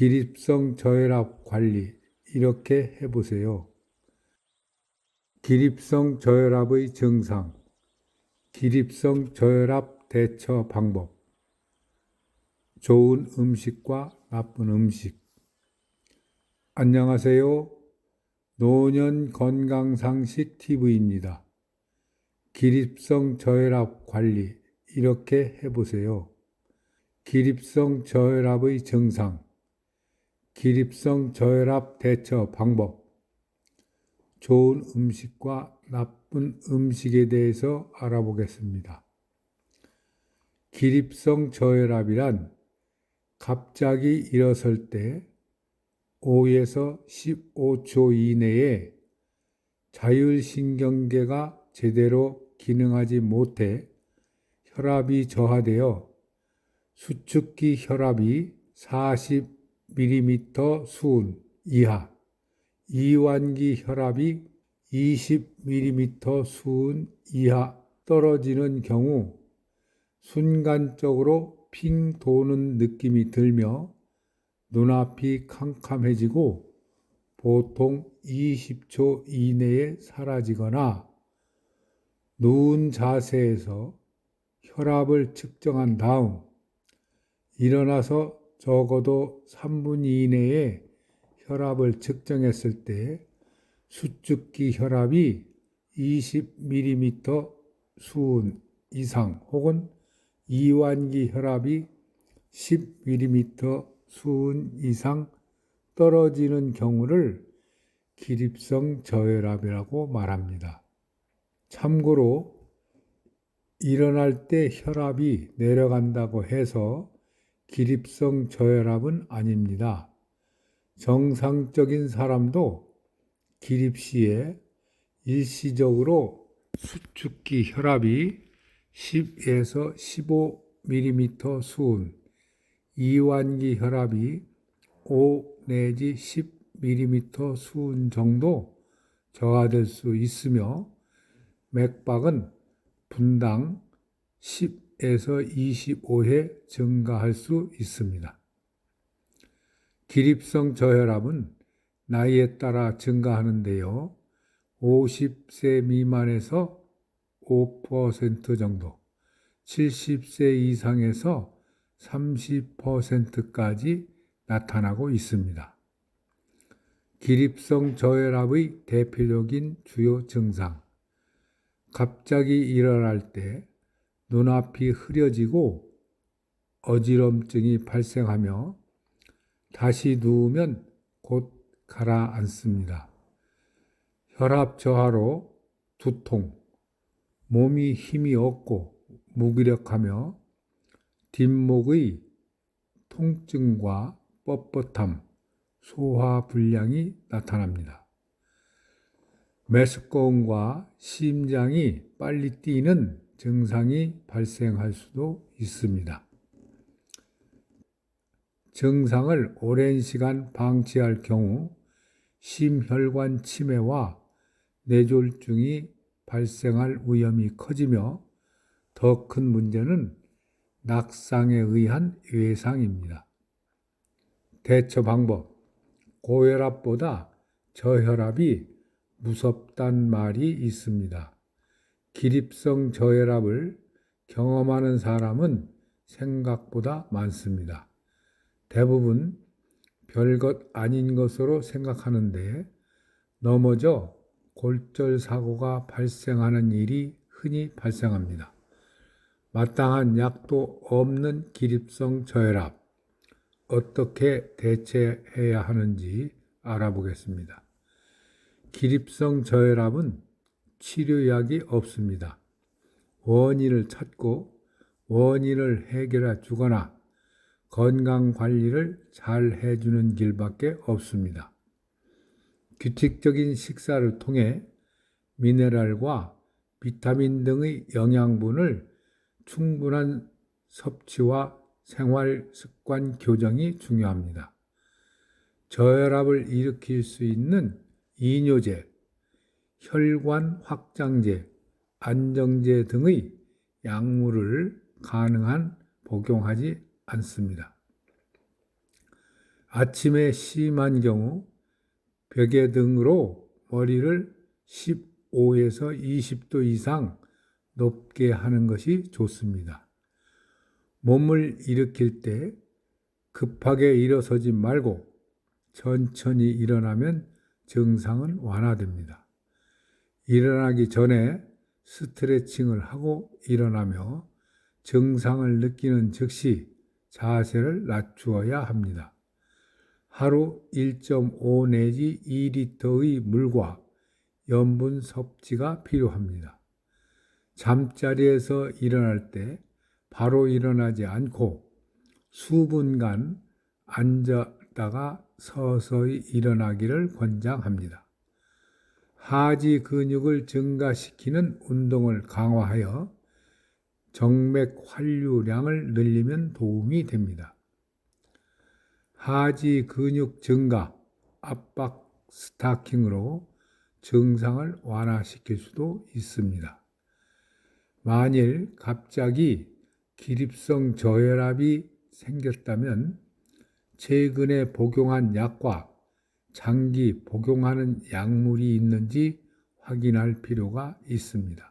기립성 저혈압 관리 이렇게 해보세요. 기립성 저혈압의 증상, 기립성 저혈압 대처 방법, 좋은 음식과 나쁜 음식. 안녕하세요. 노년 건강상식 TV입니다. 기립성 저혈압 관리 이렇게 해보세요. 기립성 저혈압의 증상, 기립성 저혈압 대처 방법, 좋은 음식과 나쁜 음식에 대해서 알아보겠습니다. 기립성 저혈압이란 갑자기 일어설 때 5에서 15초 이내에 자율신경계가 제대로 기능하지 못해 혈압이 저하되어 수축기 혈압이 40mm 수은 이하, 이완기 혈압이 20mm 수은 이하 떨어지는 경우 순간적으로 핑 도는 느낌이 들며 눈앞이 캄캄해지고 보통 20초 이내에 사라지거나 누운 자세에서 혈압을 측정한 다음 일어나서 적어도 3분 이내에 혈압을 측정했을 때 수축기 혈압이 20mm 수은 이상 혹은 이완기 혈압이 10mm 수은 이상 떨어지는 경우를 기립성 저혈압이라고 말합니다. 참고로 일어날 때 혈압이 내려간다고 해서 기립성 저혈압은 아닙니다. 정상적인 사람도 기립 시에 일시적으로 수축기 혈압이 10에서 15mm 수은, 이완기 혈압이 5 내지 10mm 수은 정도 저하될 수 있으며 맥박은 분당 10에서 25회 증가할 수 있습니다. 기립성 저혈압은 나이에 따라 증가하는데요. 50세 미만에서 5% 정도, 70세 이상에서 30%까지 나타나고 있습니다. 기립성 저혈압의 대표적인 주요 증상, 갑자기 일어날 때 눈앞이 흐려지고 어지럼증이 발생하며 다시 누우면 곧 가라앉습니다. 혈압 저하로 두통, 몸이 힘이 없고 무기력하며 뒷목의 통증과 뻣뻣함, 소화불량이 나타납니다. 메스꺼움과 심장이 빨리 뛰는 증상이 발생할 수도 있습니다. 증상을 오랜 시간 방치할 경우 심혈관 치매와 뇌졸중이 발생할 위험이 커지며 더 큰 문제는 낙상에 의한 외상입니다. 대처 방법, 고혈압보다 저혈압이 무섭단 말이 있습니다. 기립성 저혈압을 경험하는 사람은 생각보다 많습니다. 대부분 별것 아닌 것으로 생각하는데 넘어져 골절 사고가 발생하는 일이 흔히 발생합니다. 마땅한 약도 없는 기립성 저혈압, 어떻게 대처해야 하는지 알아보겠습니다. 기립성 저혈압은 치료약이 없습니다. 원인을 찾고 원인을 해결해 주거나 건강관리를 잘 해주는 길밖에 없습니다. 규칙적인 식사를 통해 미네랄과 비타민 등의 영양분을 충분한 섭취와 생활 습관 교정이 중요합니다. 저혈압을 일으킬 수 있는 이뇨제, 혈관 확장제, 안정제 등의 약물을 가능한 복용하지 않습니다. 아침에 심한 경우 베개 등으로 머리를 15에서 20도 이상 높게 하는 것이 좋습니다. 몸을 일으킬 때 급하게 일어서지 말고 천천히 일어나면 증상은 완화됩니다. 일어나기 전에 스트레칭을 하고 일어나며 증상을 느끼는 즉시 자세를 낮추어야 합니다. 하루 1.5 내지 2리터의 물과 염분 섭취가 필요합니다. 잠자리에서 일어날 때 바로 일어나지 않고 수분간 앉았다가 서서히 일어나기를 권장합니다. 하지 근육을 증가시키는 운동을 강화하여 정맥 환류량을 늘리면 도움이 됩니다. 하지 근육 증가, 압박 스타킹으로 증상을 완화시킬 수도 있습니다. 만일 갑자기 기립성 저혈압이 생겼다면 최근에 복용한 약과 장기 복용하는 약물이 있는지 확인할 필요가 있습니다.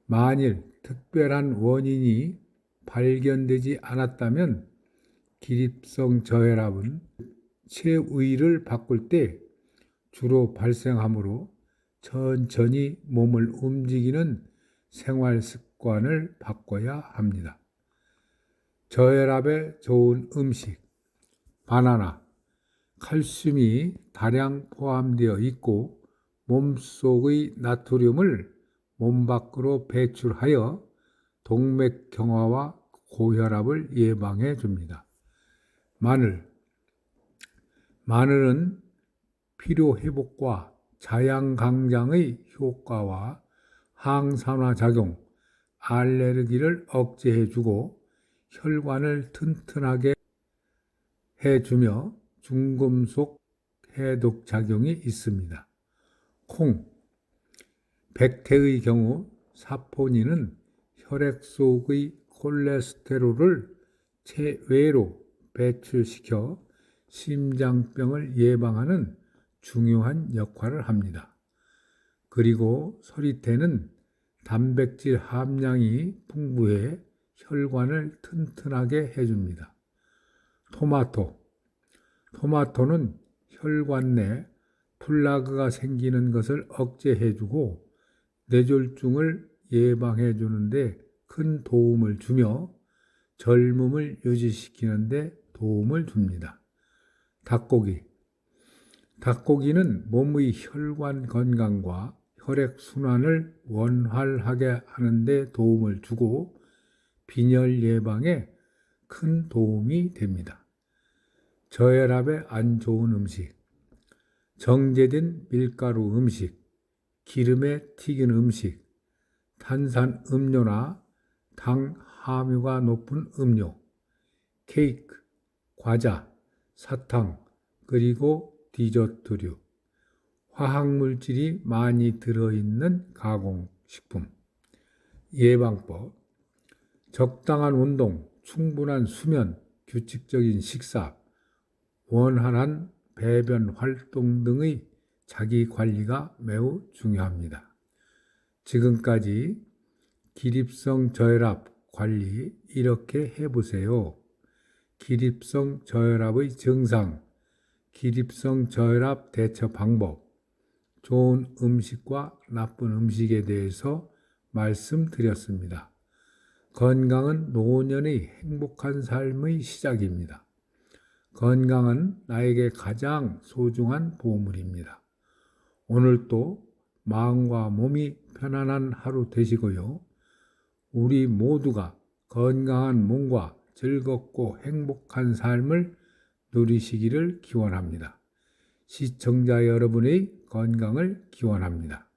만일 특별한 원인이 발견되지 않았다면 기립성 저혈압은 체위를 바꿀 때 주로 발생하므로 천천히 몸을 움직이는 생활 습관을 바꿔야 합니다. 저혈압에 좋은 음식, 바나나, 칼슘이 다량 포함되어 있고 몸속의 나트륨을 몸 밖으로 배출하여 동맥 경화와 고혈압을 예방해 줍니다. 마늘은 피로 회복과 자양 강장의 효과와 항산화 작용, 알레르기를 억제해 주고 혈관을 튼튼하게 해주며 중금속 해독 작용이 있습니다. 콩, 백태의 경우 사포닌은 혈액 속의 콜레스테롤을 체외로 배출시켜 심장병을 예방하는 중요한 역할을 합니다. 그리고 서리태는 단백질 함량이 풍부해 혈관을 튼튼하게 해줍니다. 토마토는 혈관 내 플라그가 생기는 것을 억제해주고 뇌졸중을 예방해 주는데 큰 도움을 주며 젊음을 유지시키는 데 도움을 줍니다. 닭고기는 몸의 혈관 건강과 혈액 순환을 원활하게 하는 데 도움을 주고 빈혈 예방에 큰 도움이 됩니다. 저혈압에 안 좋은 음식, 정제된 밀가루 음식, 기름에 튀긴 음식, 탄산 음료나 당 함유가 높은 음료, 케이크, 과자, 사탕, 그리고 디저트류, 화학물질이 많이 들어있는 가공식품. 예방법, 적당한 운동, 충분한 수면, 규칙적인 식사, 원활한 배변 활동 등의 자기 관리가 매우 중요합니다. 지금까지 기립성 저혈압 관리 이렇게 해보세요. 기립성 저혈압의 증상, 기립성 저혈압 대처 방법, 좋은 음식과 나쁜 음식에 대해서 말씀드렸습니다. 건강은 노년의 행복한 삶의 시작입니다. 건강은 나에게 가장 소중한 보물입니다. 오늘도 마음과 몸이 편안한 하루 되시고요. 우리 모두가 건강한 몸과 즐겁고 행복한 삶을 누리시기를 기원합니다. 시청자 여러분의 건강을 기원합니다.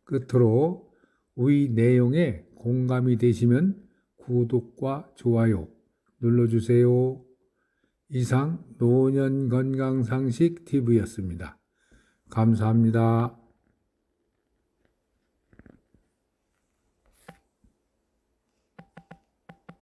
끝으로 이 내용에 공감이 되시면 구독과 좋아요 눌러주세요. 이상 노년건강상식 TV였습니다. 감사합니다.